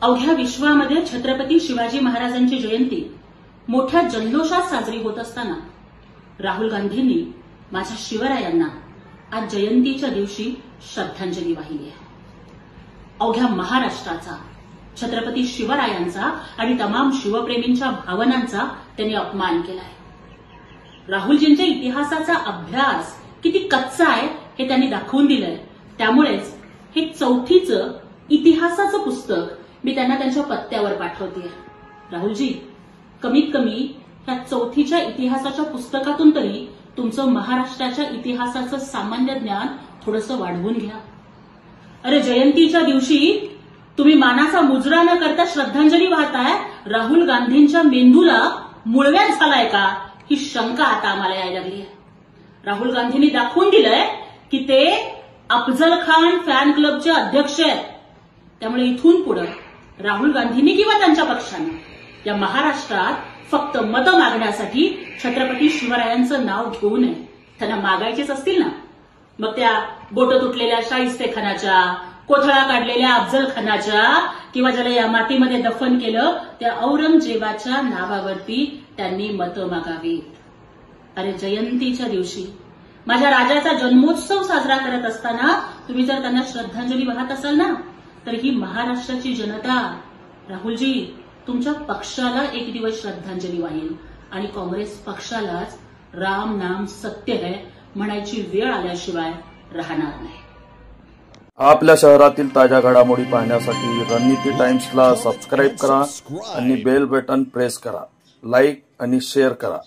अवघ्या विश्वामध्ये छत्रपती शिवाजी महाराजांची जयंती मोठ्या जल्लोषात साजरी होत असताना राहुल गांधींनी माझ्या शिवरायांना आज जयंतीच्या दिवशी श्रद्धांजली वाहिली आहे। अवघ्या महाराष्ट्राचा, छत्रपती शिवरायांचा आणि तमाम शिवप्रेमींच्या भावनांचा त्यांनी अपमान केलाय। राहुलजींच्या इतिहासाचा अभ्यास किती कच्चा आहे हे त्यांनी दाखवून दिलंय। त्यामुळेच हे चौथीचं इतिहासाचं पुस्तक मी त्यांना त्यांच्या पत्त्यावर पाठवतेय। राहुलजी, कमीत कमी ह्या चौथीच्या इतिहासाच्या पुस्तकातून तरी तुमचं महाराष्ट्राच्या इतिहासाचं सामान्य ज्ञान थोडंसं वाढवून घ्या। अरे, जयंतीच्या दिवशी तुम्ही मानाचा मुजरा न करता श्रद्धांजली वाहताय, राहुल गांधींच्या मेंदूला मूळव्याध झालाय का ही शंका आता आम्हाला यायला लागली आहे। राहुल गांधींनी दाखवून दिलंय की ते अफजल खान फॅन क्लबचे अध्यक्ष आहेत। त्यामुळे इथून पुढे राहुल गांधींनी किंवा त्यांच्या पक्षाने या महाराष्ट्रात फक्त मतं मागण्यासाठी छत्रपती शिवरायांचं नाव घेऊ नये। त्यांना मागायचेच असतील ना, मग त्या बोट तुटलेल्या शाहिस्तेखानाच्या, कोथळा काढलेल्या अफजल खानाच्या किंवा ज्याला या मातीमध्ये दफन केलं त्या औरंगजेबाच्या नावावरती त्यांनी मतं मागावीत। अरे, जयंतीच्या दिवशी माझ्या राजाचा जन्मोत्सव साजरा करत असताना तुम्ही जर त्यांना श्रद्धांजली वाहत असाल ना, तर ही महाराष्ट्राची जनता, राहुलजी, तुमच्या पक्षाला एक दिवस श्रद्धांजली वाहील आणि काँग्रेस पक्षालाच राम नाम सत्य है म्हणायची वेळ आल्याशिवाय राहणार नाही। आपल्या शहरातील ताज्या घडामोडी पाहण्यासाठी रणनीती टाइम्सला सबस्क्राइब करा आणि बेल बटन प्रेस करा, लाईक आणि शेअर करा।